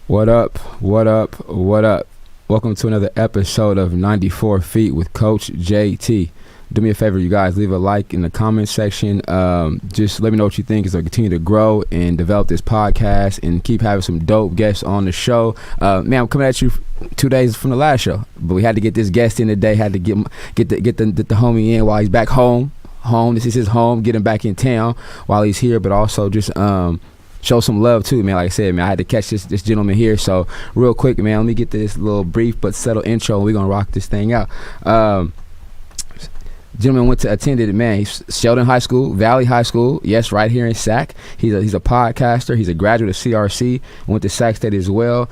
What up? What up? What up? Welcome to another episode of 94 Feet with Coach JT. Do me a favor, you guys, leave a like in the comment section. Just let me know what you think as I continue to grow and develop this podcast and keep having some dope guests on the show. Man, I'm coming at you 2 days from the last show, but we had to get this guest in today. Had to get the homie in while he's back home. This is his home. Get him back in town while he's here, but also just show some love too, man. Like I said, man, I had to catch this gentleman here. So real quick, man, let me get this little brief but subtle intro, and we're gonna rock this thing out. Gentleman attended, man, he's Sheldon High School, Valley High School, yes, right here in Sac. He's a podcaster. He's a graduate of CRC, went to Sac State as well.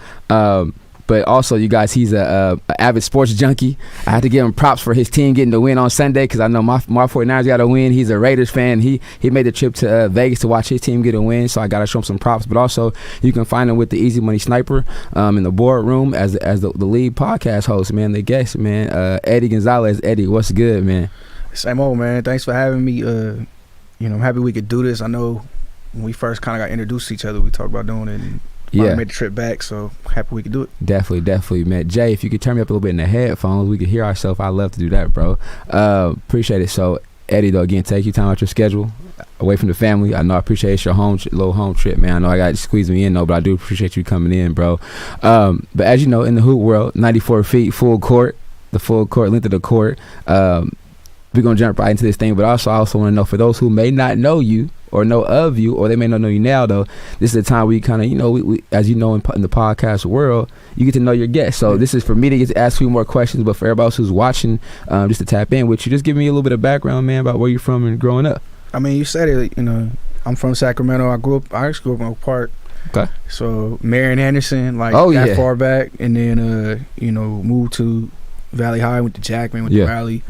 But also, you guys, he's a avid sports junkie. I had to give him props for his team getting the win on Sunday, because I know my 49ers got a win. He's a Raiders fan. He made the trip to Vegas to watch his team get a win, so I got to show him some props. But also, you can find him with the Easy Money Sniper in the boardroom as the lead podcast host, man, the guest, man, Eddie Gonzalez. Eddie, what's good, man? Same old, man. Thanks for having me. I'm happy we could do this. I know when we first kind of got introduced to each other, we talked about doing it, and I made the trip back, so happy we could do it. Definitely, man. Jay, if you could turn me up a little bit in the headphones, we could hear ourselves. I'd love to do that, bro. Appreciate it. So, Eddie, though, again, take your time out your schedule, away from the family. I know I appreciate your little home trip, man. I know I got to squeeze me in, though, but I do appreciate you coming in, bro. But as you know, in the hoop world, 94 feet, full court, the full court, length of the court. We're going to jump right into this thing, but I also want to know, for those who may not know you or know of you, or they may not know you now, though, this is the time we kind of, we as you know, in the podcast world, you get to know your guests. So this is for me to get to ask you more questions, but for everybody else who's watching, just to tap in with you, just give me a little bit of background, man, about where you're from and growing up. I mean, you said it, I'm from Sacramento. I actually grew up in Oak Park. Okay. So Marion Anderson, that far back, and then, moved to Valley High, went to Jackman, went to Raleigh.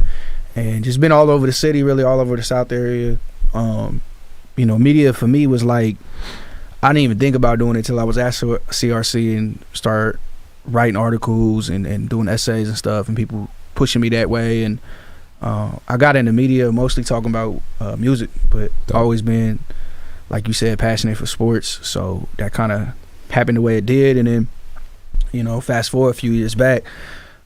And just been all over the city, really all over the South area. Media for me was like, I didn't even think about doing it until I was at CRC and start writing articles and doing essays and stuff, and people pushing me that way. And I got into media mostly talking about music, but always been, like you said, passionate for sports. So that kind of happened the way it did. And then, fast forward a few years back,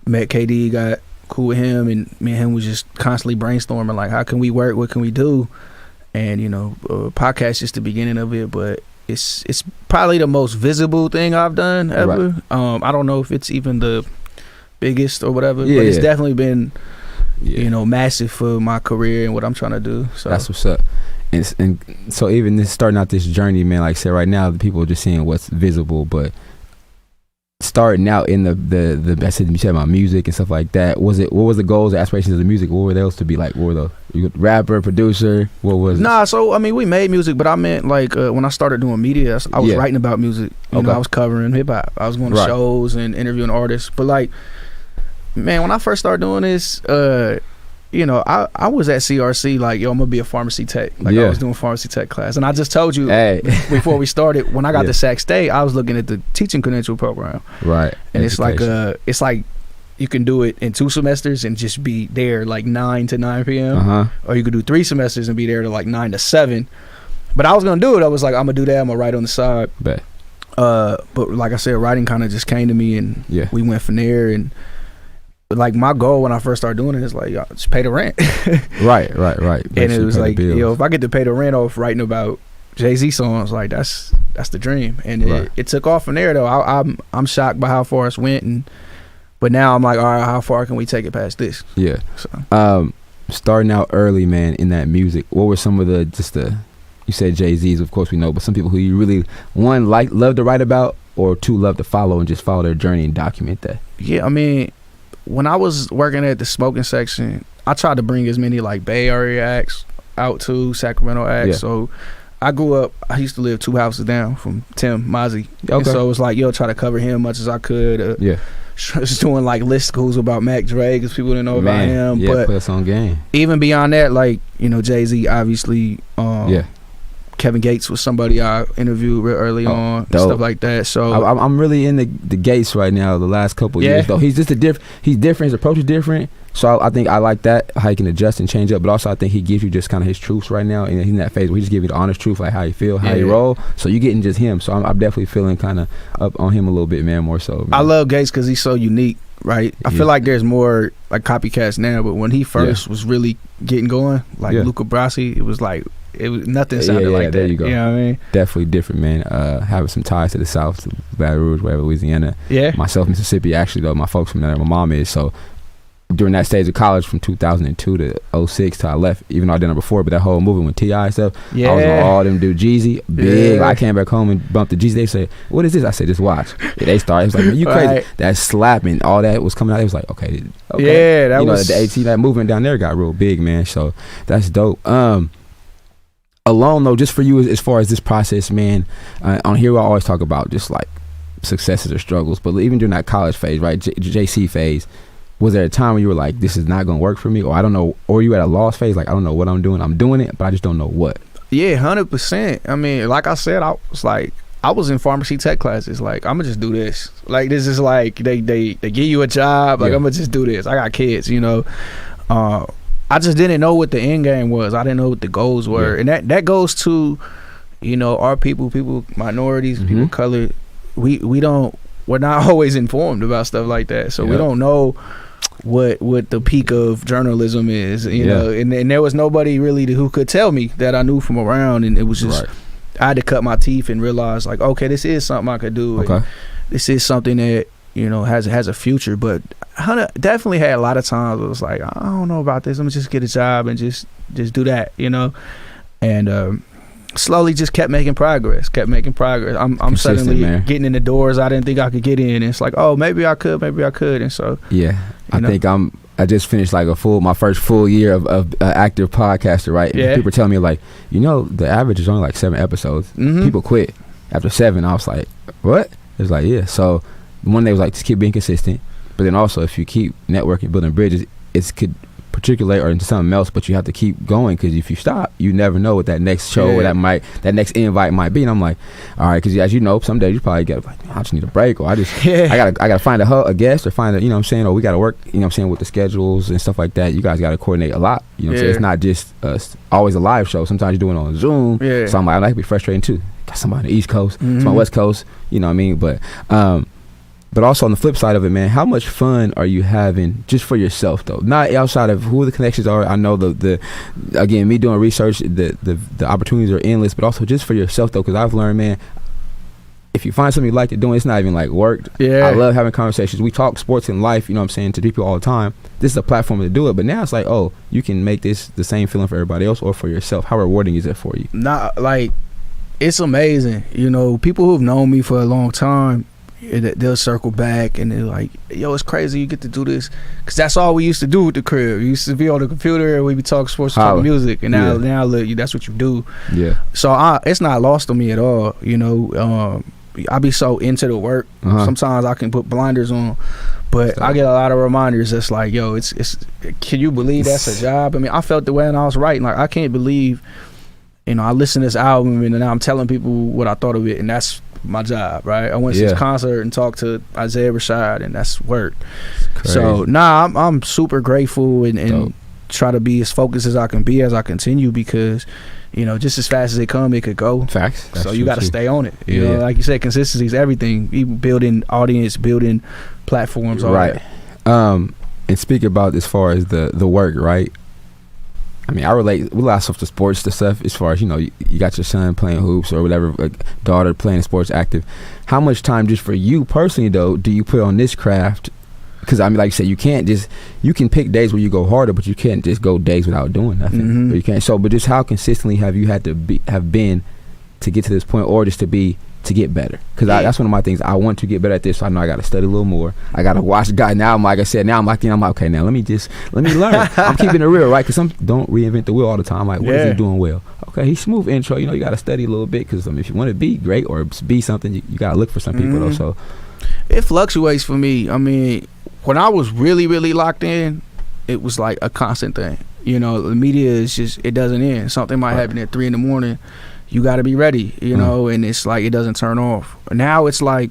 met KD, got cool with him, and me and him was just constantly brainstorming, like, how can we work, what can we do? And podcast just the beginning of it, but it's probably the most visible thing I've done ever. Right. I don't know if it's even the biggest or whatever, but it's definitely been massive for my career and what I'm trying to do. So that's what's up. And so even this starting out this journey, man, like I said, right now the people are just seeing what's visible, but starting out in the I said, you said about music and stuff like that, what was the goals, the aspirations of the music? What were those to be like? What were you rapper, producer? What was so I mean, we made music, but I meant like when I started doing media, I was writing about music. I was covering hip hop. I was going to shows and interviewing artists. But like, man, when I first started doing this, I was at CRC like, I'm gonna be a pharmacy tech. Like I was doing pharmacy tech class, and I just told you before we started, when I got to Sac State, I was looking at the teaching credential program. Right. And education. it's like you can do it in 2 semesters and just be there like 9 to 9 p.m. Or you could do 3 semesters and be there to like 9 to 7. But I was gonna do it. I was like, I'm gonna do that. I'm gonna write on the side. Bet. But like I said, writing kind of just came to me, and we went from there. And like my goal when I first started doing it is like, just pay the rent. Right. And it was like, if I get to pay the rent off writing about Jay-Z songs, like that's the dream. And it took off from there though. I'm shocked by how far it's went, but now I'm like, all right, how far can we take it past this? Yeah. So starting out early, man, in that music, what were some of you said Jay-Z's, of course we know, but some people who you really, one, love to write about, or two, love to follow and just follow their journey and document that? Yeah, I mean, when I was working at the smoking section, I tried to bring as many like Bay Area acts out to Sacramento acts. Yeah. So I grew up, I used to live 2 houses down from Tim Mozzie. Okay. And so it was like, try to cover him as much as I could. Just doing like listicles about Mac Dre because people didn't know about him. Yeah, but put us on game. Even beyond that, like, Jay-Z obviously Kevin Gates was somebody I interviewed real early on, stuff like that. So I'm really in the Gates right now. The last couple years, though, he's just he's different. His approach is different. So I think I like that, how he can adjust and change up. But also I think he gives you just kind of his truths right now, and he's in that phase where he just gives you the honest truth, like how you feel, how you roll. So you getting just him. So I'm definitely feeling kind of up on him a little bit, man. More so. Man. I love Gates because he's so unique. Right, I feel like there's more like copycats now, but when he first was really getting going, like Luca Brasi, it was nothing sounded like that. There you go. You know what I mean? Definitely different, man. Having some ties to the South, to Baton Rouge, wherever, Louisiana. Yeah. Myself, Mississippi, actually, though, my folks from there, my mom is. So during that stage of college from 2002 to 06 till I left, even though I did it before, but that whole movement with T.I. stuff, I was on all them do Jeezy, big. I came back home and bumped the Jeezy. They say, what is this? I said, just watch. They started, it was like, man, you crazy. That slapping, all that was coming out. It was like, okay. Yeah, that was. The AT, that movement down there got real big, man. So that's dope. Alone, though, just for you as far as this process, man, on here I always talk about just like successes or struggles, but even during that college phase, right, JC phase, was there a time when you were like, this is not going to work for me, or I don't know, or you at a lost phase, like I don't know what I'm doing it, but I just don't know what? Yeah, 100%. I mean, like I said, I was in pharmacy tech classes. Like, I'm gonna just do this. Like, this is like they give you a job. Like, I'm gonna just do this. I got kids, you know. I just didn't know what the end game was. I didn't know what the goals were, and that goes to, you know, our people, minorities, people of color. We're not always informed about stuff like that, so we don't know what the peak of journalism is, you know, and there was nobody really who could tell me that I knew from around, and it was just I had to cut my teeth and realize, like, okay, this is something I could do. Okay. This is something that, you know, has a future. But I definitely had a lot of times where it was like, I don't know about this. I'm gonna just get a job and just do that, you know. And slowly just kept making progress. I'm suddenly getting in the doors I didn't think I could get in. And it's like, oh, maybe I could. And so I just finished like my first full year of active podcaster, right? And people tell me like, you know, the average is only like 7 episodes. People quit after 7. I was like, what? It's like, yeah. So one day was like, just keep being consistent. But then also, if you keep networking, building bridges, it could particulate or into something else, but you have to keep going, because if you stop, you never know what that next show or that next invite might be. And I'm like, all right, because as you know, some days you probably get like, I just need a break, or I gotta find a guest, or find you know what I'm saying, or we gotta work, you know what I'm saying, with the schedules and stuff like that. You guys gotta coordinate a lot, you know what I'm saying. It's not just always a live show. Sometimes you're doing it on Zoom. So I'm like, that could be frustrating too. Got somebody on the East Coast, somebody on the West Coast, you know what I mean. But also on the flip side of it, man, how much fun are you having just for yourself, though? Not outside of who the connections are. I know the again, me doing research, the opportunities are endless, but also just for yourself, though, because I've learned, man, if you find something you like to do, it's not even like work. I love having conversations. We talk sports and life, you know what I'm saying, to people all the time. This is a platform to do it, but now it's like, oh, you can make this the same feeling for everybody else or for yourself. How rewarding is it for you? It's amazing. You know, people who've known me for a long time, they'll circle back and they're like, yo, it's crazy you get to do this, because that's all we used to do with the crib. We used to be on the computer and we'd be talking sports, talking music, and now that's what you do. So it's not lost on me at all, you know. I be so into the work. Sometimes I can put blinders on, but I get a lot of reminders that's like, yo, it's can you believe that's a job? I mean, I felt the way when I was writing, like, I can't believe, you know, I listened to this album and now I'm telling people what I thought of it, and that's my job, right? I went to this concert and talked to Isaiah Rashad, and that's work. So I'm super grateful and try to be as focused as I can be as I continue, because, you know, just as fast as it come, it could go. Facts. So you got to stay on it. You know, like you said, consistency is everything. Even building audience, building platforms, all right. And speak about as far as the work, right? I mean, I relate a lot of stuff to sports, the stuff as far as, you know, you got your son playing hoops or whatever, like daughter playing sports active. How much time just for you personally, though, do you put on this craft? Because, I mean, like you said, you can pick days where you go harder, but you can't just go days without doing nothing. Or you can't. So, but just how consistently have you had to have been to get to this point, or just to get better? Because that's one of my things. I want to get better at this, so I know I got to study a little more. I got to watch the guy. Now, like I said, I'm like, okay, now let me learn. I'm keeping it real, right? Because some don't reinvent the wheel all the time. Like, what is he doing well? Okay, he's smooth intro. You know, you got to study a little bit, because if you want to be great or be something, you got to look for some people, though. So it fluctuates for me. I mean, when I was really, really locked in, it was like a constant thing. You know, the media is just, it doesn't end. Something might happen at 3 a.m, you got to be ready, you know, and it's like it doesn't turn off. Now it's like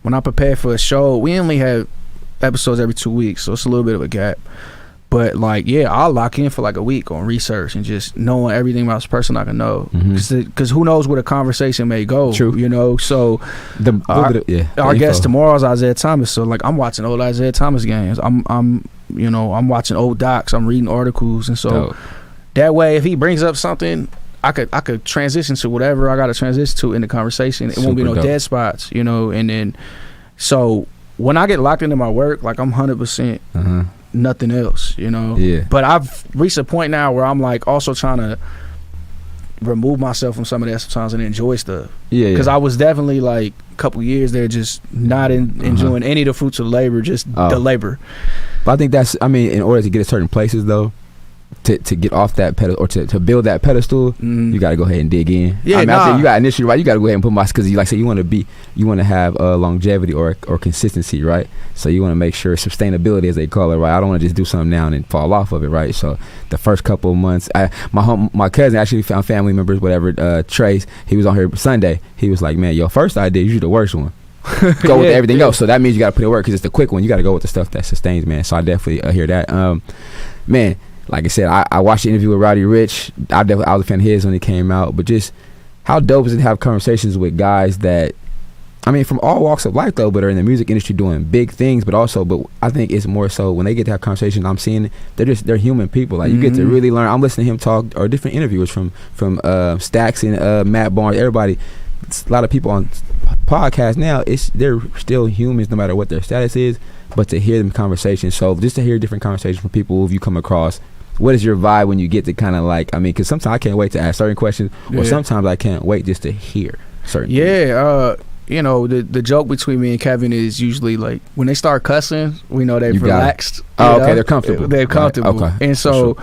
when I prepare for a show, we only have episodes every 2 weeks, so it's a little bit of a gap. But like, yeah, I'll lock in for like a week on research and just knowing everything about this person I can know. Because who knows where the conversation may go. True. You know, so our guest tomorrow is Isaiah Thomas. So like, I'm watching old Isaiah Thomas games. I'm watching old docs. I'm reading articles, and so that way, if he brings up something, I could transition to whatever I got to transition to in the conversation. It won't be no dead spots, you know. And then, so when I get locked into my work, like I'm 100%. Nothing else, you know. But I've reached a point now where I'm like also trying to remove myself from some of that sometimes and enjoy stuff. Because I was definitely like a couple years there just not enjoying any of the fruits of labor, just the labor. But I think that's, I mean, in order to get to certain places though, to get off that pedestal or to build that pedestal, you got to go ahead and dig in. I mean, I think you got initially right. You got to go ahead and put because you like say you want to have longevity or consistency, right? So you want to make sure sustainability, as they call it, right? I don't want to just do something now and then fall off of it, right? So the first couple of months, my cousin actually found family members, whatever. Trace, he was on here Sunday. He was like, man, your first idea is usually the worst one. Go with everything else. So that means you got to put in work because it's the quick one. You got to go with the stuff that sustains, man. So I definitely hear that, man. Like I said, I watched the interview with Roddy Ricch. I was a fan of his when he came out. But just how dope is it to have conversations with guys that, I mean, from all walks of life though, but are in the music industry doing big things. But I think it's more so when they get to have conversations, I'm seeing they're human people. Like you get to really learn. I'm listening to him talk, or different interviewers from Stacks and Matt Barnes, everybody. It's a lot of people on podcasts now. They're still humans no matter what their status is. But to hear them conversations, so just to hear different conversations from people who you come across. What is your vibe when you get to kind of like, I mean, because sometimes I can't wait to ask certain questions, or sometimes I can't wait just to hear certain things. You know, the joke between me and Kevin is usually like when they start cussing, we know they've relaxed. Okay, they're comfortable. They're comfortable. Right. Okay. And so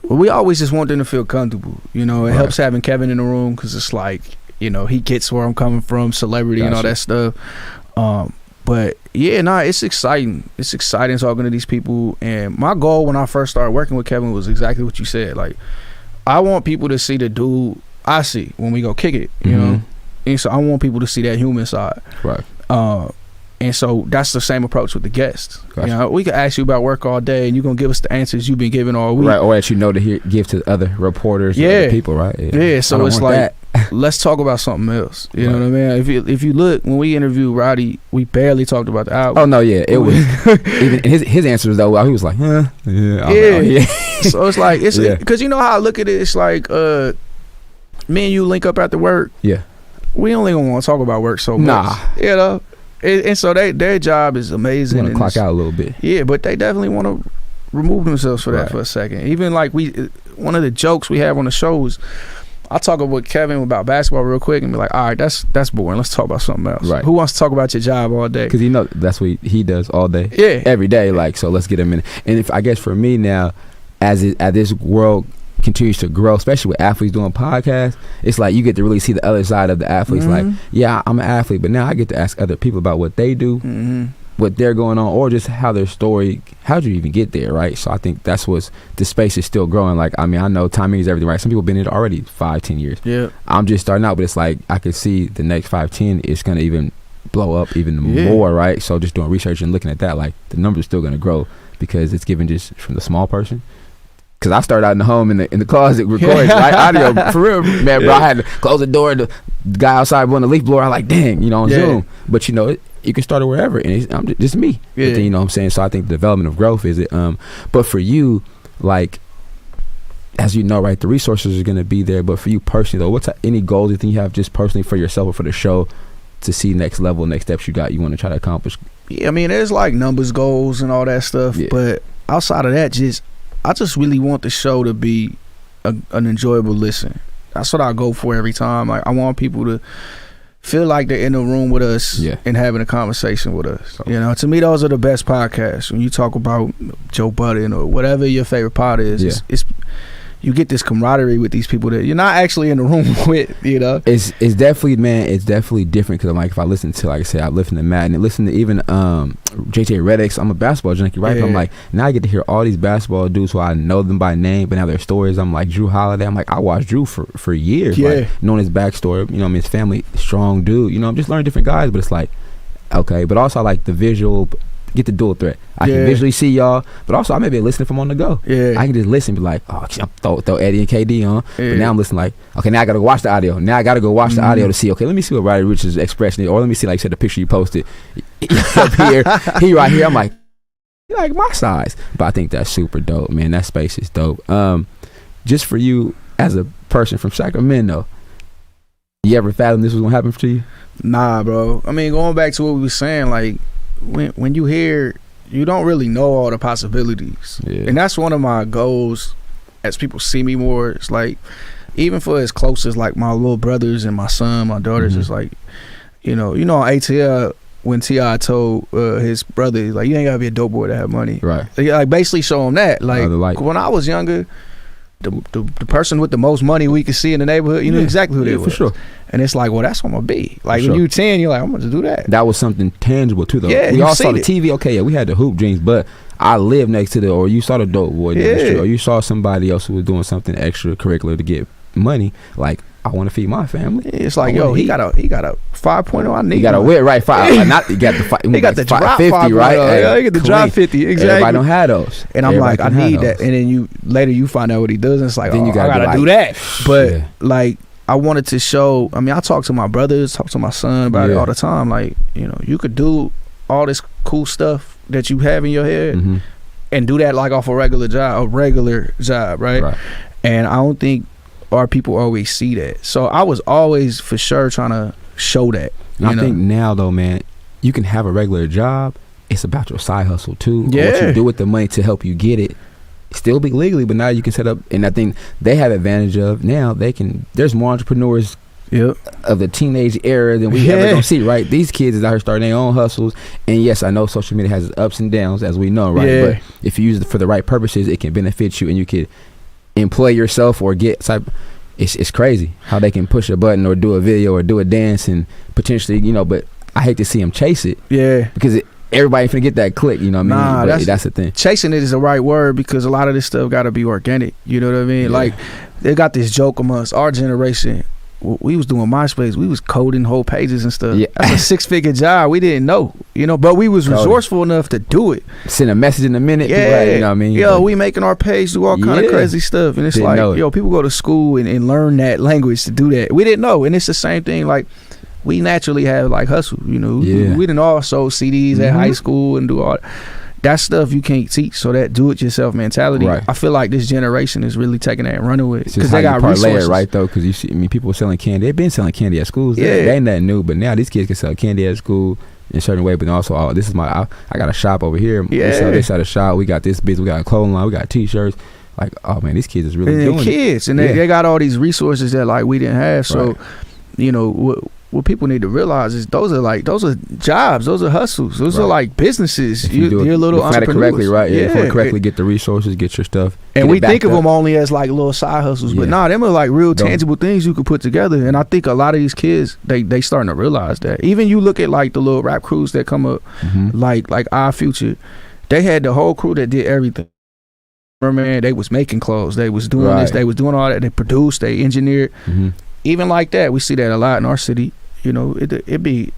we always just want them to feel comfortable. You know, it helps having Kevin in the room because it's like, you know, he gets where I'm coming from, celebrity and all that stuff. But yeah, it's exciting. It's exciting talking to these people. And my goal when I first started working with Kevin was exactly what you said. Like, I want people to see the dude I see when we go kick it, you know? And so I want people to see that human side. Right. And so that's the same approach with the guests. Gotcha. You know, we can ask you about work all day and you're going to give us the answers you've been giving all week. Right, or that you know to give to other reporters and other people, right? Yeah, so it's like, let's talk about something else. You know what I mean? If you look, when we interviewed Roddy, we barely talked about the album. Oh, no, yeah. It was, even his answers, though, he was like, huh? Yeah. So it's like, because you know how I look at it, it's like, me and you link up after work. Yeah. We only gonna want to talk about work so much. You know? And so their job is amazing. Want to clock out a little bit. Yeah, but they definitely want to remove themselves for that for a second. Even like one of the jokes we have on the shows, I talk with Kevin about basketball real quick and be like, all right, that's boring. Let's talk about something else. Right. Who wants to talk about your job all day? Because that's what he does all day. Yeah. Every day. Like, so let's get him in. And I guess for me now, as this world continues to grow, especially with athletes doing podcasts, it's like you get to really see the other side of the athletes. Like, yeah, I'm an athlete, but now I get to ask other people about what they do, what they're going on, or just how their story, how'd you even get there, right? So I think that's what's, the space is still growing. Like, I mean, I know timing is everything, right? Some people have been in it already 5-10 years. Yeah. I'm just starting out, but it's like I can see the next 5-10 it's going to even blow up even more, right? So just doing research and looking at that, like the numbers are still going to grow because it's given just from the small person. Cause I started out in the home in the closet recording audio for real, man, bro. I had to close the door. The guy outside blowing the leaf blower. I'm like, dang, on Zoom. But you know, you can start it wherever, and I'm just me. Yeah. But then, you know what I'm saying. So I think the development of growth is it. But for you, like, as you know, right, the resources are gonna be there. But for you personally, though, what's any goals you think you have just personally for yourself or for the show to see next level, next steps you want to try to accomplish? Yeah, I mean, there's like numbers goals and all that stuff. Yeah. But outside of that, I just really want the show to be an enjoyable listen. That's what I go for every time. Like, I want people to feel like they're in the room with us and having a conversation with us. You know, to me, those are the best podcasts. When you talk about Joe Budden or whatever your favorite pod is, you get this camaraderie with these people that you're not actually in the room with, you know. It's definitely, man, it's definitely different because I'm like, if I listen to, like I said, I listen to Madden and listen to even JJ Redick's. I'm a basketball junkie, right? Yeah. But I'm like, now I get to hear all these basketball dudes who I know them by name, but now their stories. I'm like Drew Holiday. I'm like, I watched Drew for years, like knowing his backstory. You know, I mean, his family, strong dude. You know, I'm just learning different guys, but it's like, okay. But also, I like the visual. Get the dual threat. I can visually see y'all, but also I may be listening from on the go. I can just listen, be like, oh, throw Eddie and KD on. But now I'm listening like, okay, now I gotta go watch the audio. Now I gotta go watch the audio to see. Okay, let me see what Roddy Rich's expression is, or let me see, like you said, the picture you posted up here. He right here. I'm like, he like my size. But I think that's super dope, man. That space is dope. Just for you as a person from Sacramento, you ever fathom this was gonna happen to you? Nah, bro. I mean, going back to what we were saying, like, when you hear, you don't really know all the possibilities. And that's one of my goals as people see me more. It's like, even for as close as like my little brothers and my son, my daughters, it's like, you know on ATL when T.I. told his brother, he's like, you ain't gotta be a dope boy to have money, right? Like basically show him that, like when I was younger, the person with the most money we could see in the neighborhood, you knew exactly who they were. For sure. And it's like, well, that's what I'm gonna be. Like when you 10, you're like, I'm gonna do that. That was something tangible too, though. Yeah, we all saw the TV. Okay, yeah, we had the hoop dreams, but I lived next to or you saw the dope boy down the street, or you saw somebody else who was doing something extracurricular to get money. Like, I want to feed my family. It's like, yo, he got a 5.0. I need. He got a whip, right? Not he got the he got the drop 50, right? Yeah, he got the drop 50. Exactly. Everybody don't have those. And I'm like, I need that. And then you find out what he does, and it's like, then you gotta do that. But like, I wanted to show. I mean, I talk to my brothers, talk to my son about it all the time. Like, you know, you could do all this cool stuff that you have in your head, and do that like off a regular job, right? And I don't think our people always see that. So I was always for sure trying to show that. I think now though, man, you can have a regular job. It's about your side hustle too. Yeah. What you do with the money to help you get it. Still be legally, but now you can set up, and I think they have advantage of now. There's more entrepreneurs of the teenage era than we ever gonna see, right? These kids is out here starting their own hustles, and yes, I know social media has its ups and downs, as we know, right? But if you use it for the right purposes, it can benefit you, and you could employ yourself or get type. It's crazy how they can push a button or do a video or do a dance and potentially, but I hate to see them chase it, because everybody finna get that click, you know what I mean? That's the thing. Chasing it is the right word, because a lot of this stuff got to be organic, you know what I mean? Like, they got this joke amongst our generation. We was doing MySpace, we was coding whole pages and stuff. That's a 6-figure job. We didn't know, but we was resourceful enough to do it. Send a message in a minute. Right, you know what I mean? Yo, we making our page, do all kind of crazy stuff, and it's people go to school and learn that language to do that. We didn't know, and it's the same thing. Like, we naturally have like hustle, we didn't all sold CDs at high school and do all that stuff. You can't teach. So that do-it-yourself mentality, I feel like this generation is really taking that and running with it, because they got resources, right? Though, because you see, I mean, people selling candy. They've been selling candy at schools. They ain't nothing new, but now these kids can sell candy at school in a certain way. But also, I got a shop over here. We sell this at a shop. We got this business. We got a clothing line. We got T-shirts. Like, oh man, these kids is really doing kids, and they got all these resources that like we didn't have. So, what people need to realize is those are jobs, those are hustles, those are like businesses. You're little entrepreneurs. Correctly, right? Yeah, if you correctly get the resources, get your stuff. And we think of them only as like little side hustles, but them are like real tangible things you could put together. And I think a lot of these kids, they starting to realize that. Even you look at like the little rap crews that come up, like Our Future, they had the whole crew that did everything. Man, they was making clothes, they was doing this, they was doing all that, they produced, they engineered. Even like that, we see that a lot in our city. It'd be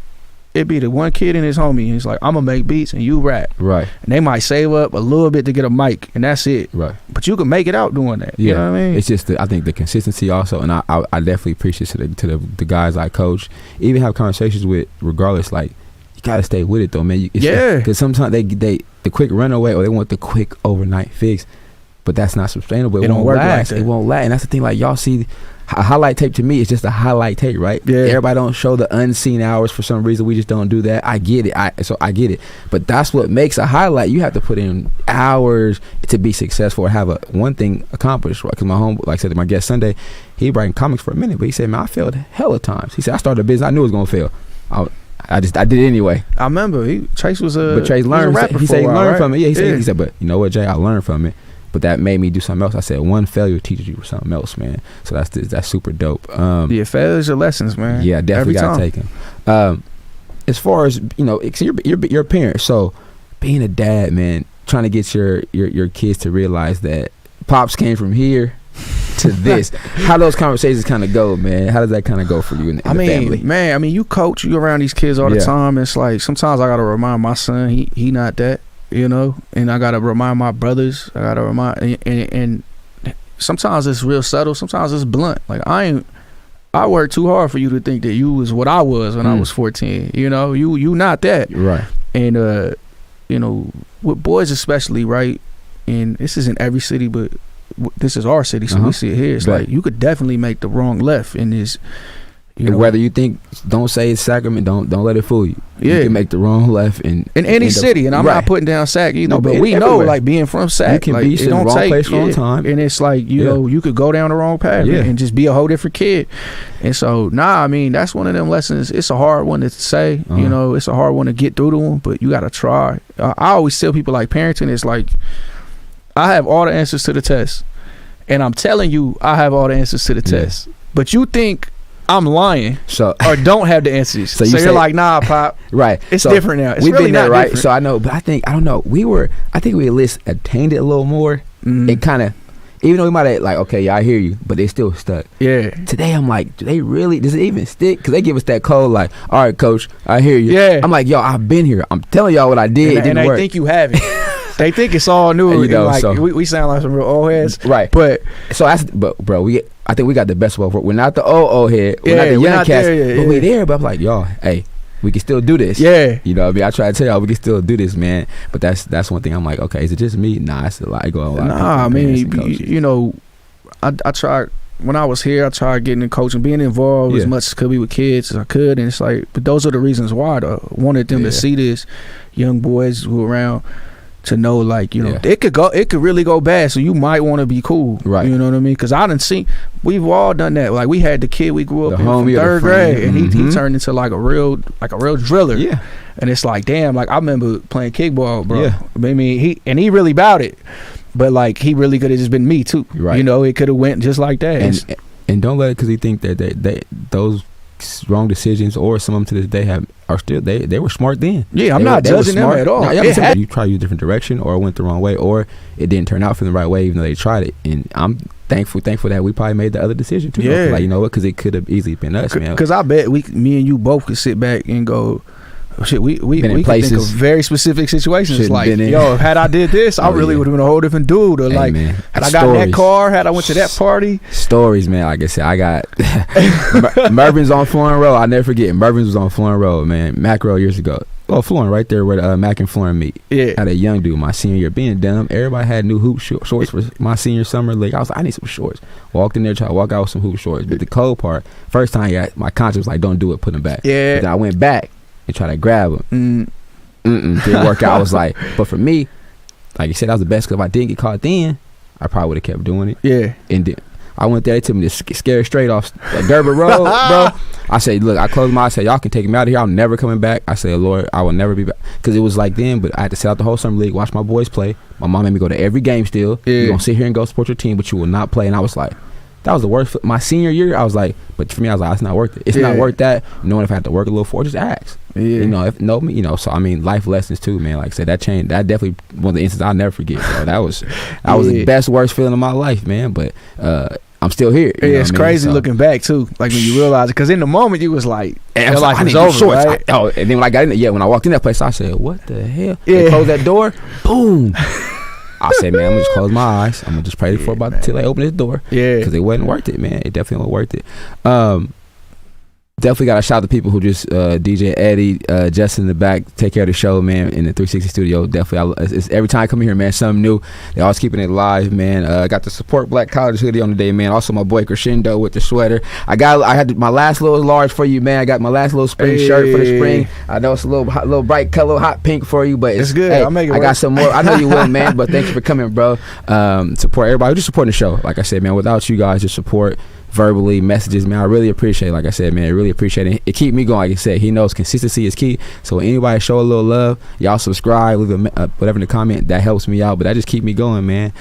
the one kid and his homie, and he's like, I'm gonna make beats and you rap. Right. And they might save up a little bit to get a mic, and that's it. Right. But you can make it out doing that. You know what I mean? It's just I think the consistency also, and I definitely appreciate to the guys I coach, even have conversations with, regardless, like, you gotta stay with it though, man. Because sometimes they the quick runaway, or they want the quick overnight fix, but that's not sustainable. It won't work like that. It won't last. And that's the thing, like, y'all see, a highlight tape to me is just a highlight tape, right? Yeah. Everybody don't show the unseen hours for some reason. We just don't do that. I get it. I get it. But that's what makes a highlight. You have to put in hours to be successful or have one thing accomplished, right? Because my home, like I said to my guest Sunday, he writing comics for a minute, but he said, man, I failed hella times. He said, I started a business, I knew it was gonna fail. I did it anyway. I remember Chase was but Chase learned. He said he learned from it. Yeah, he said, but you know what, Jay, I learned from it. but that made me do something else. I said one failure teaches you something else, man. So that's super dope. Failures are lessons, man. Yeah, definitely gotta take them. As far as you're a parent, so being a dad, man, trying to get your kids to realize that pops came from here to this. How those conversations kind of go, man? How does that kind of go for you in the family? Man, I mean, you coach, you around these kids all the time. It's like sometimes I gotta remind my son he not that, and I gotta remind my brothers. I gotta remind, and sometimes it's real subtle. Sometimes it's blunt. Like I worked too hard for you to think that you was what I was when I was 14. You not that, right? And with boys especially, right? And this isn't every city, but this is our city, so we see it here. It's like you could definitely make the wrong left in this. Whether you think, don't say it's Sacrament, don't let it fool you. Yeah. You can make the wrong left in any city, and I'm not putting down Sac either, but we know, like, being from Sac, you can be in the wrong place, wrong time, and it's like you could go down the wrong path and just be a whole different kid. And so I mean, that's one of them lessons. It's a hard one to say, it's a hard one to get through to them, but you got to try. I always tell people, like, parenting is like, I have all the answers to the test, and I'm telling you I have all the answers to the test, but you think I'm lying, or don't have the answers. So you're like, nah, Pop. Right. It's different now. It's we've really been there, not right? different. So I know, but I don't know. I think we at least attained it a little more. It kind of, even though we might have, like, okay, yeah, I hear you, but they still stuck. Yeah. Today I'm like, does it even stick? Because they give us that code, like, all right, coach, I hear you. Yeah. I'm like, yo, I've been here. I'm telling y'all what I did. It didn't work. And they think you have it. They think it's all new. We sound like some real old heads, right? But bro, I think we got the best of both. We're not the old head. We're not the young cats, but we there. But I'm like, y'all, hey, we can still do this. Yeah, what I mean, I try to tell y'all we can still do this, man. But that's one thing. I'm like, okay, is it just me? Nah, it's a lot. I go a lot. Nah, I mean, I tried. When I was here, I tried getting in coaching, being involved as much as could be with kids as I could, and it's like, but those are the reasons why. I wanted them to see this, young boys who around, to know, like, it could really go bad, so you might want to be cool, right? You know what I mean? Because I done seen, we've all done that. Like, we had the kid we grew up in from third grade, and he turned into like a real driller. Yeah. And it's like, damn, like, I remember playing kickball, bro. Yeah. I mean, he really about it, but like, he really could have just been me too, right? It could have went just like that. And don't let it, because he think that they those wrong decisions, or some of them to this day are still, they were smart then. Yeah, I'm not judging them at all. You try to use a different direction, or went the wrong way, or it didn't turn out for the right way, even though they tried it. And I'm thankful that we probably made the other decision too. Yeah, like, you know what? Because it could have easily been us, man. Because I bet me and you both could sit back and go, shit, we could think of very specific situations. Like, yo, had I did this, I really would have been a whole different dude. Or like, man, had I got that car, had I went to that party. Stories, man. Like I said, I got Mervin's on Florin Road. I'll never forget. Mervin's was on Florin Road, man. Macro years ago. Oh, Florin, right there where Mac and Florin meet. Yeah. Had a young dude my senior year. Being dumb, everybody had new hoop shorts for my senior summer league. I was like, I need some shorts. Walked in there, tried to walk out with some hoop shorts. But the cold part, first time, my conscience was like, don't do it, put them back. Yeah. But then I went back and tried to grab them. Didn't work out. I was like, but for me, like you said, that was the best, because if I didn't get caught then, I probably would have kept doing it. Yeah. And then I went there, they took me to scare straight off Gerber Road, bro. I said, look, I closed my eyes, I said, y'all can take me out of here. I'm never coming back. I said, Lord, I will never be back. Because it was like then, but I had to sit out the whole summer league, watch my boys play. My mom made me go to every game still. Yeah. You're going to sit here and go support your team, but you will not play. And I was like, that was the worst. My senior year, I was like, but for me, I was like, it's not worth it. It's not worth that. Knowing if I have to work a little for it, just ask. Yeah. So I mean, life lessons too, man. Like I said, that changed. That definitely one of the instances I'll never forget, bro. That was the best, worst feeling of my life, man. But I'm still here. It's crazy looking back too, like when you realize it, because in the moment you was like, your life was over, right? And then when I got in there, when I walked in that place, I said, what the hell? They closed that door, boom. I said, man, I'm gonna just close my eyes. I'm gonna just pray for about until they open this door. Yeah, because it wasn't worth it, man. It definitely wasn't worth it. Definitely got to shout out to people who just DJ Eddie, Justin in the back, take care of the show, man, in the 360 studio. Definitely, it's every time I come here, man, something new. They always keeping it live, man. I got the Support Black College hoodie on today, man. Also, my boy Crescendo with the sweater. I had my last little large for you, man. I got my last little spring shirt for the spring. I know it's a little bright color, hot pink for you, but it's good. Hey, I'll make it I got some more. I know you will, man. But thanks for coming, bro. Support everybody. Just supporting the show. Like I said, man. Without you guys, just support verbally, messages, man. I really appreciate it. Like I said, man, it really definitely appreciate it. It keep me going. Like I said, he knows consistency is key. So when anybody show a little love, y'all subscribe, leave whatever in the comment. That helps me out. But that just keep me going, man.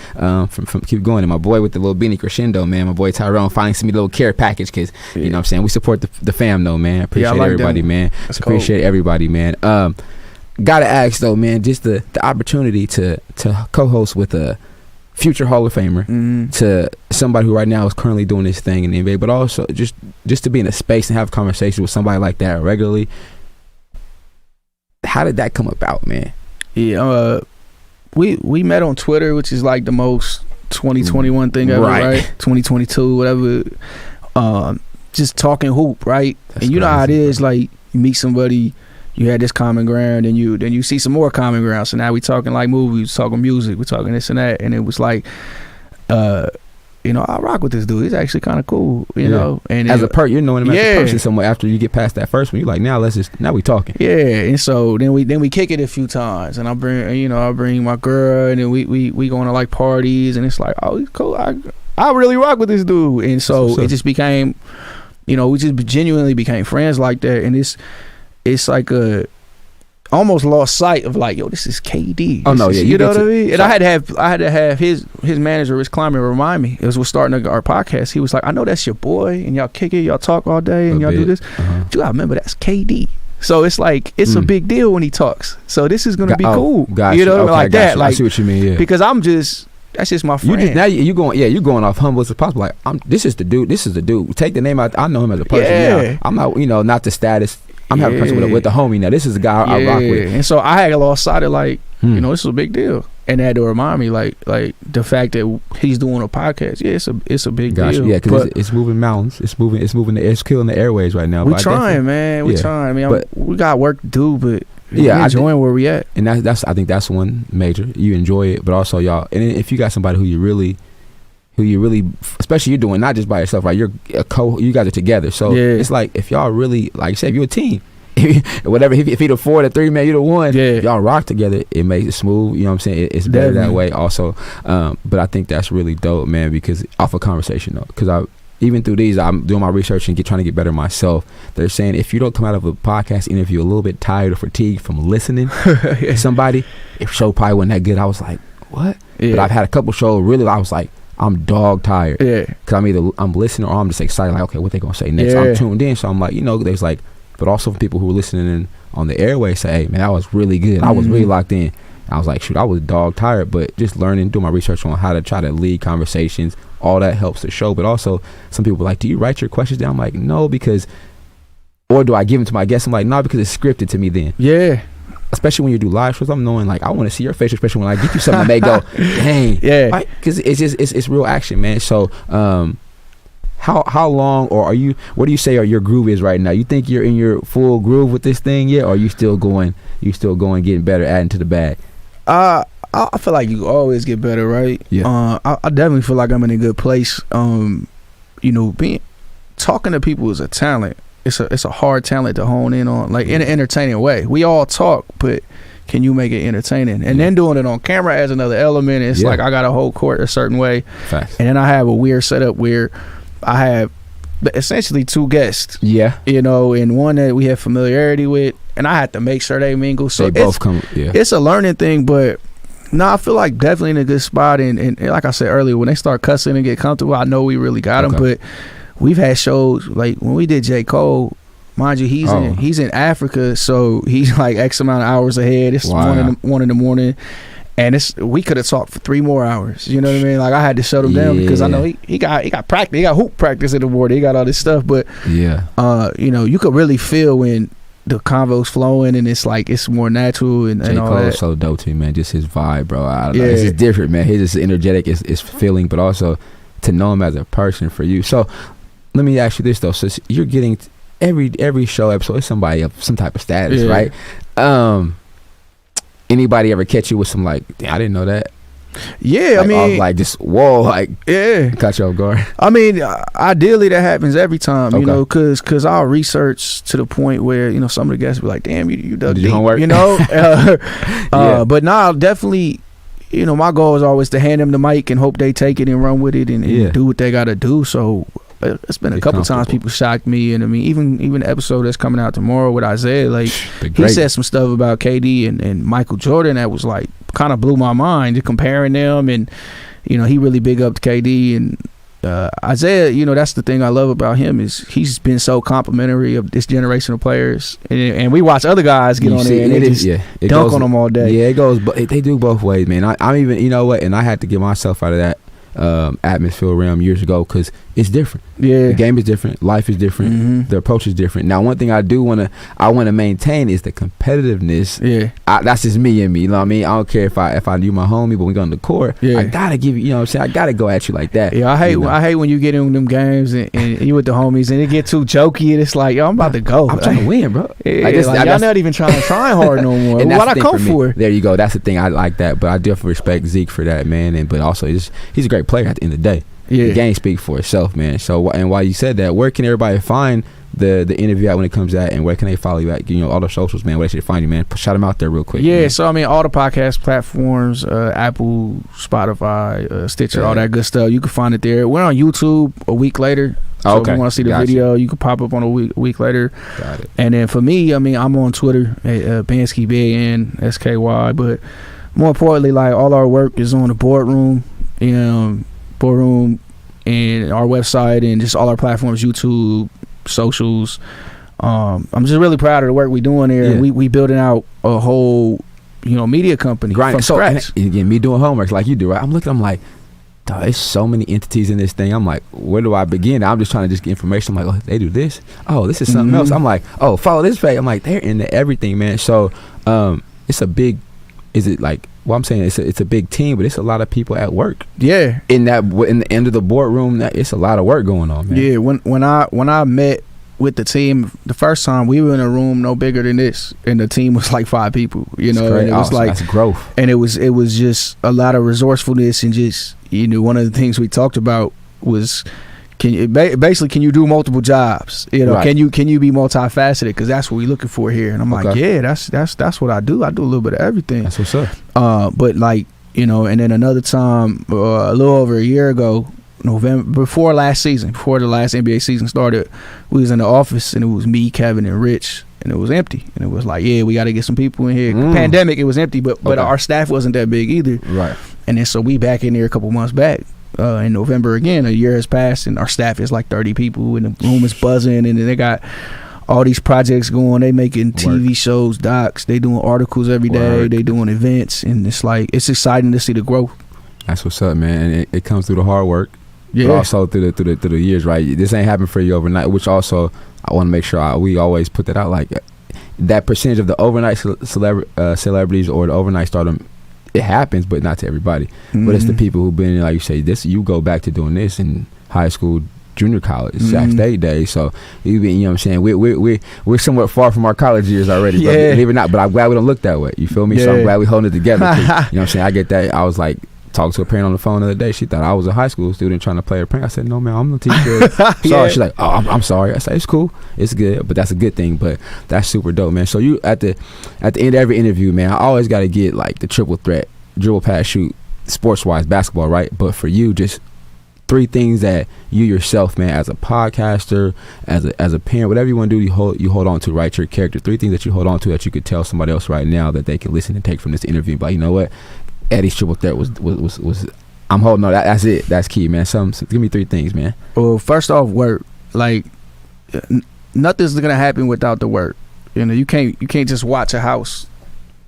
From keep going. And my boy with the little beanie crescendo, man. My boy Tyrone finally sent me a little care package because you know what I'm saying. We support the fam though, man. Appreciate everybody, man. Appreciate everybody, man. Gotta ask though, man. Just the opportunity to co-host with a future Hall of Famer, to somebody who right now is currently doing this thing in the NBA, but also just to be in a space and have conversations with somebody like that regularly. How did that come about, man? Yeah, we met on Twitter, which is like the most 2021 thing ever, right? 2022, whatever. Just talking hoop, right? That's and you know how it is, like you meet somebody, you had this common ground, and then you see some more common ground. So now we talking like movies, talking music, we talking this and that, and it was like, you know, I rock with this dude. He's actually kind of cool, you know. And as you're knowing him as a person somewhere. After you get past that first one, you're like, now we talking. Yeah, and so then we kick it a few times, and I bring my girl, and then we going to like parties, and it's like, oh, he's cool. I really rock with this dude, and so it just became, you know, we just genuinely became friends like that, and it's like almost lost sight of like, yo, this is KD. Oh no, yeah, you know what I mean. And I had to have his manager Rich Kleiman remind me. It was starting our podcast. He was like, I know that's your boy, and y'all kick it, y'all talk all day, and y'all do this. But you gotta remember that's KD. So it's like it's a big deal when he talks. So this is gonna be cool. You know, like that. Like, I see what you mean. Yeah. Because that's just my friend. You're going off humble as possible. Like this is the dude. Take the name out. I know him as a person. Yeah. I'm not, not the status. I'm having friends with the homie now. This is the guy I rock with. And so I had lost sight of like, you know, this is a big deal. And they had to remind me like the fact that he's doing a podcast. Yeah, it's a big deal. Yeah, because it's moving mountains. It's killing the airways right now. We're trying, man. We're trying. I mean, we got work to do, but we're enjoying where we at. And that's I think that's one major. You enjoy it, but also y'all. And if you got somebody who you really, especially you're doing not just by yourself, right? You're you guys are together. So it's like if y'all really, like you said, if you're a team, whatever. If you're the 4, the 3, man, you're the 1. Yeah. Y'all rock together. It makes it smooth. You know what I'm saying? It's better that way also. But I think that's really dope, man. Because off a conversation though, because even through these, I'm doing my research and trying to get better myself. They're saying if you don't come out of a podcast interview a little bit tired or fatigued from listening to somebody, if show probably wasn't that good. I was like, what? Yeah. But I've had a couple shows really. I was like, I'm dog tired. Yeah. Because I'm listening or I'm just excited. Like, okay, what they gonna say next? I'm tuned in, so I'm like, there's like. But also for people who are listening in on the airway say, hey, man, that was really good. I was really locked in. I was like, shoot, I was dog tired. But just learning, doing my research on how to try to lead conversations, all that helps the show. But also some people are like, do you write your questions down? I'm like, no, or do I give them to my guests? I'm like, no, because it's scripted to me then. Yeah. Especially when you do live shows, I'm knowing like I want to see your face, especially when I get you something that may go, dang. Yeah. Because it's real action, man. So, How long, or what do you say your groove is right now? You think you're in your full groove with this thing yet, or are you still going getting better, adding to the bag? I feel like you always get better, right? Yeah. I definitely feel like I'm in a good place. Talking to people is a talent. It's a hard talent to hone in on, like in an entertaining way. We all talk, but can you make it entertaining? And then doing it on camera adds another element. It's like I got to hold court a certain way. Facts. And then I have a weird setup where I have essentially 2 guests. Yeah. And one that we have familiarity with, and I have to make sure they mingle. So they both come. Yeah. It's a learning thing, but I feel like definitely in a good spot. And like I said earlier, when they start cussing and get comfortable, I know we really got them. But we've had shows like when we did J. Cole. Mind you, he's in Africa, so he's like X amount of hours ahead. It's 1 in the morning. And we could have talked for 3 more hours. You know what I mean? Like I had to shut him down because I know he got practice. He got hoop practice in the morning. He got all this stuff. But you could really feel when the convo's flowing and it's like it's more natural and all Cole that. Is so dope to me, man. Just his vibe, bro. I don't know. It's just different, man. He's just energetic. It's feeling, but also to know him as a person for you. So let me ask you this though. So you're getting every show episode is somebody of some type of status, right? Anybody ever catch you with some like, I didn't know that? Yeah, like, I mean, like just whoa, like caught you off guard. I mean, ideally that happens every time, because I'll research to the point where some of the guests be like, damn, you dug deep, homework? But now definitely, my goal is always to hand them the mic and hope they take it and run with it and do what they gotta do. So it's been a couple times people shocked me, and I mean, even the episode that's coming out tomorrow with Isaiah, like he said some stuff about KD and Michael Jordan that was like kind of blew my mind, just comparing them, and you know, he really big up to KD and Isaiah. You know, that's the thing I love about him is he's been so complimentary of this generation of players, and we watch other guys get on there and they just dunk on them all day. Yeah, it goes, but they do both ways, man. I'm even, you know what, and I had to get myself out of that atmosphere realm years ago because it's different. Yeah, the game is different, life is different, the approach is different. Now, one thing I want to maintain is the competitiveness. Yeah, that's just me and me. You know what I mean? I don't care if I do my homie, but we go on the court. Yeah, I gotta give you. You know what I'm saying? I gotta go at you like that. Yeah, I hate when you get in them games and you with the homies and it get too jokey and it's like, yo, I'm about to go. I'm trying to win, bro. Yeah, y'all not even trying hard no more. And what I come for? There you go. That's the thing. I like that, but I definitely respect Zeke for that, man. But also, he's a great player at the end of the day. Yeah. The game speaks for itself, man. So, and while you said that, where can everybody find the interview at when it comes out, and where can they follow you at? You know, all the socials, man. Where they should find you, man. Shout them out there real quick. Yeah, man. so I mean, all the podcast platforms, Apple, Spotify, Stitcher, all that good stuff. You can find it there. We're on YouTube a week later. So if you want to see the video, you can pop up on a week later. Got it. And then for me, I mean, I'm on Twitter at Bansky, BANSKY. But more importantly, like all our work is on the boardroom. Boardroom and our website and just all our platforms, YouTube, socials. I'm just really proud of the work we're doing there. Yeah. We building out a whole, media company from scratch. Again, me doing homework like you do, right? I'm like, there's so many entities in this thing. I'm like, where do I begin? I'm just trying to get information. I'm like, oh, they do this. Oh, this is something else. I'm like, oh, follow this page. I'm like, they're into everything, man. So it's a big, is it like, well, I'm saying it's a big team, but it's a lot of people at work. Yeah. In the end of the boardroom, it's a lot of work going on, man. Yeah. When I met with the team the first time, we were in a room no bigger than this, and the team was like 5 people. And it was like that's growth. And it was just a lot of resourcefulness, and just one of the things we talked about was can you do multiple jobs? Right. Can you be multifaceted? Because that's what we're looking for here. And I'm like, yeah, that's what I do. I do a little bit of everything. That's what's up. But like and then another time, a little over a year ago, November, before the last NBA season started, we was in the office and it was me, Kevin, and Rich, and it was empty. And it was like, yeah, we got to get some people in here. Pandemic, it was empty, but our staff wasn't that big either. Right. And then so we back in there a couple months back. In November again, a year has passed, and our staff is like 30 people, and the room is buzzing, and then they got all these projects going. They making TV shows, docs, they doing articles every day, they doing events, and it's like, it's exciting to see the growth. That's what's up, man. And it comes through the hard work, but also through the years, right? This ain't happening for you overnight, which also I want to make sure we always put that out, like that percentage of the overnight celebrities or the overnight stardom. It happens, but not to everybody. But it's the people who've been, like you say, this. You go back to doing this in high school, junior college, Sac State days. So you know what I'm saying. We're somewhat far from our college years already. But believe it or not, but I'm glad we don't look that way. You feel me? So I'm glad we holding it together. You know what I'm saying. I get that. I was like talking to a parent on the phone the other day. She thought I was a high school student trying to play her prank. I said, no, man, I'm the teacher. Sorry. She's like, oh, I'm sorry. I said, it's cool. It's good. But that's a good thing. But that's super dope, man. So you at the end of every interview, man, I always got to get like the triple threat, dribble, pass, shoot, sports-wise, basketball, right? But for you, just 3 things that you yourself, man, as a podcaster, as a parent, whatever you want to do, you hold on to, right? Your character. 3 things that you hold on to that you could tell somebody else right now that they can listen and take from this interview. But you know what? Eddie's triple threat was I'm holding on. That's it. That's key, man. Give me 3 things, man. Well, first off, work. Like nothing's gonna happen without the work. You can't just watch a house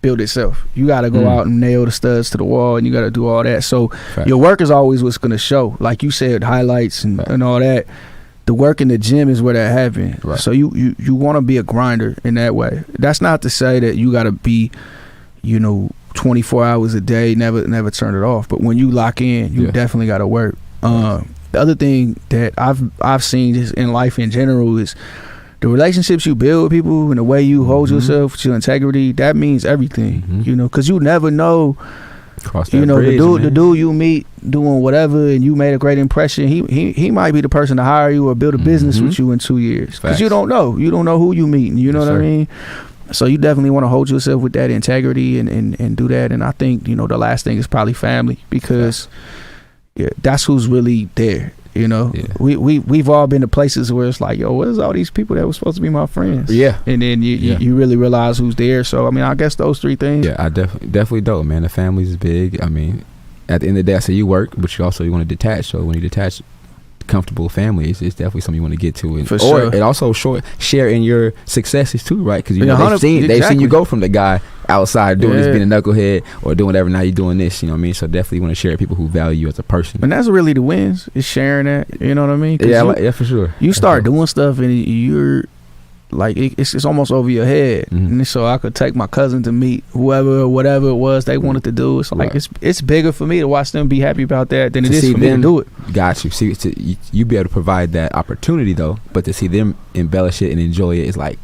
build itself. You got to go out and nail the studs to the wall, and you got to do all that. So your work is always what's gonna show. Like you said, highlights and all that. The work in the gym is where that happens. Right. So you want to be a grinder in that way. That's not to say that you got to be, 24 hours a day, never turn it off. But when you lock in, you definitely got to work. The other thing that I've seen just in life in general is the relationships you build with people and the way you hold yourself with your integrity. That means everything, because you never know. The dude you meet doing whatever and you made a great impression, he might be the person to hire you or build a business with you in 2 years, because you don't know who you meet. You know what I mean? So you definitely want to hold yourself with that integrity and do that. And I think, the last thing is probably family, because that's who's really there. You know, we've all been to places where it's like, yo, where's all these people that were supposed to be my friends? Yeah. And then you really realize who's there. So I mean, I guess those three things. Yeah, I definitely dope, man. The family's big. I mean, at the end of the day, I say you work, but you want to detach. So when you detach, comfortable family it's definitely something you want to get to, and it also share in your successes too, right? Because they've seen you go from the guy outside doing this, being a knucklehead or doing whatever, now you're doing this, you know what I mean? So definitely want to share with people who value you as a person, and that's really the wins, is sharing that, you know what I mean? Yeah, for sure. You start doing stuff and you're like, it's almost over your head. And so I could take my cousin to meet whoever or whatever it was they wanted to do. It's like it's bigger for me to watch them be happy about that than it is for me to do it. Got you. See, you be able to provide that opportunity though, but to see them embellish it and enjoy it is like,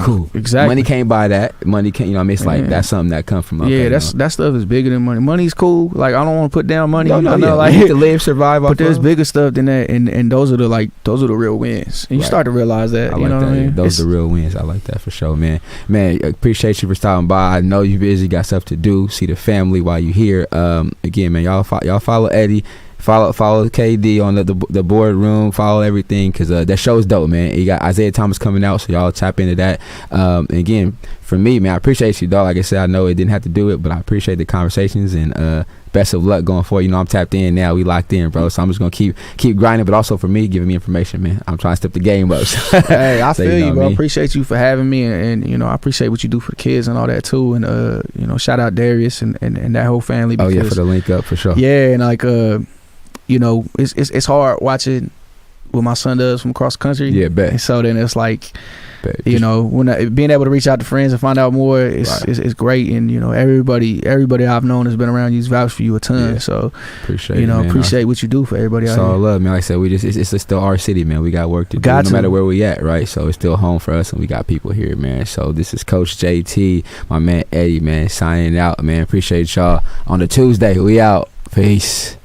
cool. Exactly. Money can't buy that. Money can't, you know what I mean? It's like, that's something that comes from that stuff is bigger than money. Money's cool. Like, I don't want to put down money. Like, you need to live, survive. But there's bigger stuff than that, and those are the real wins. And you start to realize that. I you know what I mean? Those are the real wins. I like that for sure, man. Man, appreciate you for stopping by. I know you're busy, got stuff to do. See the family while you here. Again, man, y'all follow Eddie. Follow KD on the boardroom. Follow everything, because that show's dope, man. You got Isaiah Thomas coming out, so y'all tap into that. And again, for me, man, I appreciate you, dog. Like I said, I know it didn't have to do it, but I appreciate the conversations, and best of luck going forward. You know, I'm tapped in now. We locked in, bro. So I'm just gonna keep grinding, but also for me, giving me information, man. I'm trying to step the game up. Hey, I feel you, bro. I appreciate you for having me, and you know, I appreciate what you do for the kids and all that too. And you know, shout out Darius and that whole family. Because, for the link up, for sure. Yeah, and like you know, it's hard watching what my son does from across the country. Yeah, bet. And so then it's like, you know, when being able to reach out to friends and find out more, it's great. And you know, everybody I've known has been around you's vouched for you a ton. Yeah. So appreciate what you do for everybody. It's all love, man. Like I said, it's still our city, man. We got work to do, no matter where we at, right? So it's still home for us, and we got people here, man. So this is Coach JT, my man Eddie, man, signing out, man. Appreciate y'all on the Tuesday. We out. Peace.